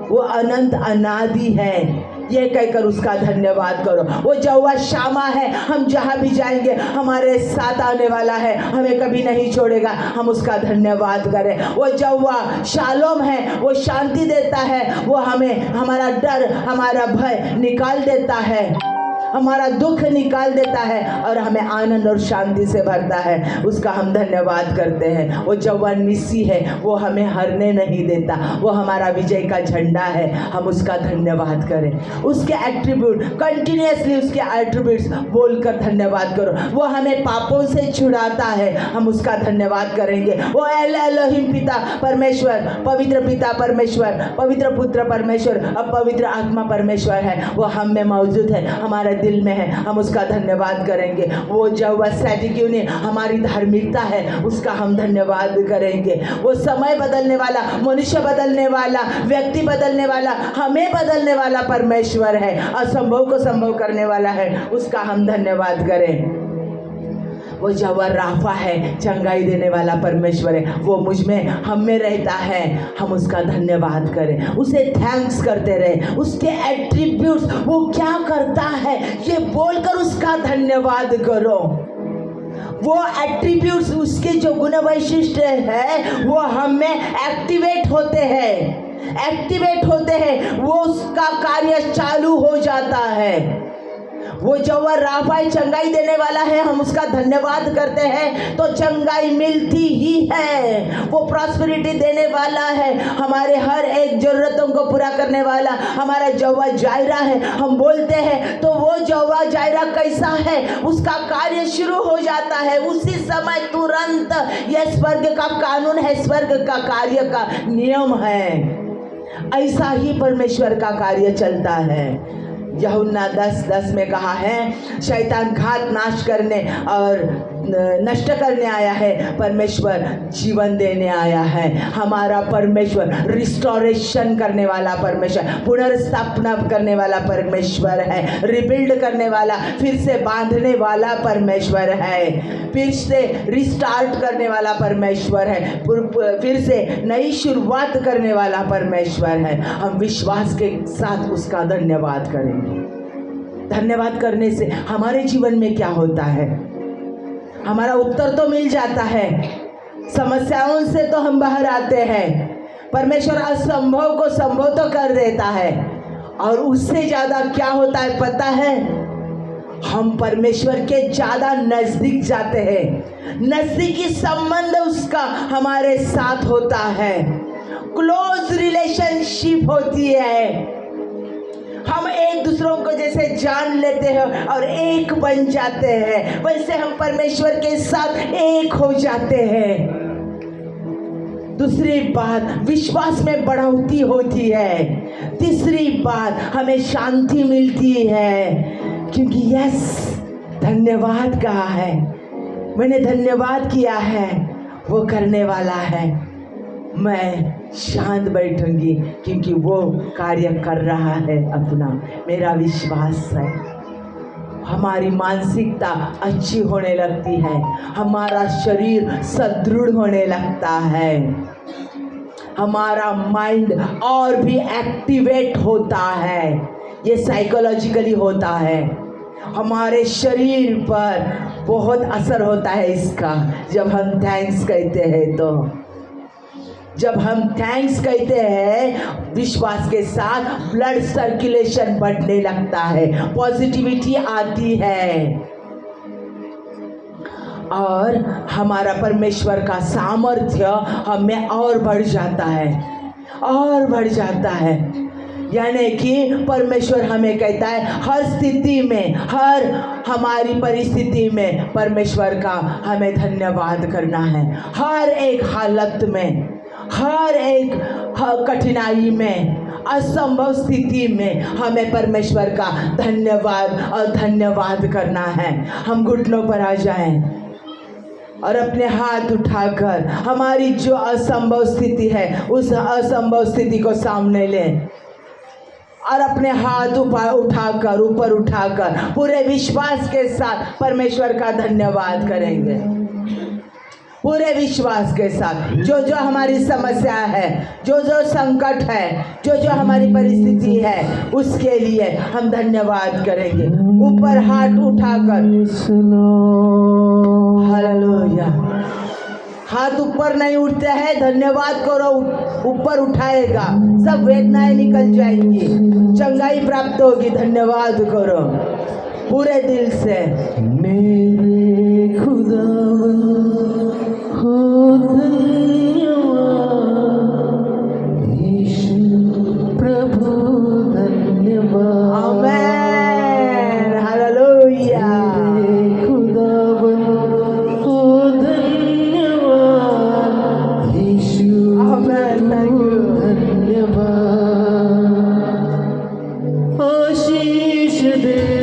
वो अनंत अनादि है। ये कहकर उसका धन्यवाद करो। वो यहोवा शामा है, हम जहाँ भी जाएंगे हमारे साथ आने वाला है, हमें कभी नहीं छोड़ेगा, हम उसका धन्यवाद करें। वो यहोवा शालोम है, वो शांति देता है, वो हमें हमारा डर, हमारा भय निकाल देता है, हमारा दुख निकाल देता है और हमें आनंद और शांति से भरता है। उसका हम धन्यवाद करते हैं। वो यहोवा निसी है, वो हमें हारने नहीं देता, वो हमारा विजय का झंडा है, हम उसका धन्यवाद करें। उसके एट्रीब्यूट कंटिन्यूअसली, उसके एट्रीब्यूट्स बोलकर धन्यवाद करो। वो हमें पापों से छुड़ाता है, हम उसका धन्यवाद करेंगे। वो एल एलोहिम पिता परमेश्वर, पवित्र पिता परमेश्वर, पवित्र पुत्र परमेश्वर और पवित्र आत्मा परमेश्वर है, वो हम में मौजूद है, हमारे दिल में है, हम उसका धन्यवाद करेंगे। वो यहोवा सैदिक्यूनी हमारी धार्मिकता है, उसका हम धन्यवाद करेंगे। वो समय बदलने वाला, मनुष्य बदलने वाला, व्यक्ति बदलने वाला, हमें बदलने वाला परमेश्वर है, असंभव को संभव करने वाला है, उसका हम धन्यवाद करें। वो यहोवा राफा है, चंगाई देने वाला परमेश्वर है, वो मुझ में, हम में रहता है, हम उसका धन्यवाद करें, उसे थैंक्स करते रहे। उसके एट्रीब्यूट्स, वो क्या करता है ये बोलकर उसका धन्यवाद करो। वो एट्रीब्यूट्स, उसके जो गुण वैशिष्ट है वो हम में एक्टिवेट होते हैं, वो उसका कार्य चालू हो जाता है। वो यहोवा राफा चंगाई देने वाला है, हम उसका धन्यवाद करते हैं तो चंगाई मिलती ही है। वो प्रॉस्पेरिटी देने वाला है, हमारे हर एक जरूरतों को पूरा करने वाला हमारा यहोवा जायरा है। हम बोलते हैं तो वो यहोवा जायरा कैसा है, उसका कार्य शुरू हो जाता है उसी समय, तुरंत। यह स्वर्ग का कानून है, स्वर्ग का कार्य का नियम है। ऐसा ही परमेश्वर का कार्य चलता है। यूहन्ना 10:10 में कहा है, शैतान घात नाश करने और नष्ट करने आया है, परमेश्वर जीवन देने आया है। हमारा परमेश्वर रिस्टोरेशन करने वाला परमेश्वर, पुनर्स्थापना करने वाला परमेश्वर है, रिबिल्ड करने वाला, फिर से बांधने वाला परमेश्वर है, फिर से रिस्टार्ट करने वाला परमेश्वर है, फिर से नई शुरुआत करने वाला परमेश्वर है। हम विश्वास के साथ उसका धन्यवाद करेंगे। धन्यवाद करने से हमारे जीवन में क्या होता है, हमारा उत्तर तो मिल जाता है, समस्याओं से तो हम बाहर आते हैं, परमेश्वर असंभव को संभव तो कर देता है, और उससे ज़्यादा क्या होता है पता है, हम परमेश्वर के ज़्यादा नज़दीक जाते हैं, नज़दीकी संबंध उसका हमारे साथ होता है, क्लोज रिलेशनशिप होती है। हम एक दूसरों को जैसे जान लेते हैं और एक बन जाते हैं, वैसे हम परमेश्वर के साथ एक हो जाते हैं। दूसरी बात, विश्वास में बढ़ोतरी होती है। तीसरी बात, हमें शांति मिलती है, क्योंकि यस, धन्यवाद कहा है, मैंने धन्यवाद किया है, वो करने वाला है, मैं शांत बैठूंगी क्योंकि वो कार्य कर रहा है अपना। मेरा विश्वास है, हमारी मानसिकता अच्छी होने लगती है, हमारा शरीर सुदृढ़ होने लगता है, हमारा माइंड और भी एक्टिवेट होता है। ये साइकोलॉजिकली होता है, हमारे शरीर पर बहुत असर होता है इसका। जब हम थैंक्स कहते हैं तो, जब हम थैंक्स कहते हैं विश्वास के साथ, ब्लड सर्कुलेशन बढ़ने लगता है, पॉजिटिविटी आती है, और हमारा परमेश्वर का सामर्थ्य हमें और बढ़ जाता है, और बढ़ जाता है। यानी कि परमेश्वर हमें कहता है हर स्थिति में, हर हमारी परिस्थिति में परमेश्वर का हमें धन्यवाद करना है। हर एक हालत में, हर एक कठिनाई में, असंभव स्थिति में हमें परमेश्वर का धन्यवाद करना है। हम घुटनों पर आ जाएं और अपने हाथ उठाकर हमारी जो असंभव स्थिति है उस असंभव स्थिति को सामने लें। और अपने हाथ ऊपर उठाकर पूरे विश्वास के साथ परमेश्वर का धन्यवाद करेंगे। पूरे विश्वास के साथ जो जो हमारी समस्या है, जो जो संकट है, जो जो हमारी परिस्थिति है, उसके लिए हम धन्यवाद करेंगे। ऊपर हाथ उठाकर, हालेलुया। हाथ ऊपर नहीं उठते हैं, धन्यवाद करो, ऊपर उठाएगा, सब वेदनाएं निकल जाएंगी, चंगाई प्राप्त होगी। धन्यवाद करो पूरे दिल से। मेरे खुदा हो धन्यवाद, यीशु प्रभु धन्यवाद। आमेन, हालेलुया। आशीष दे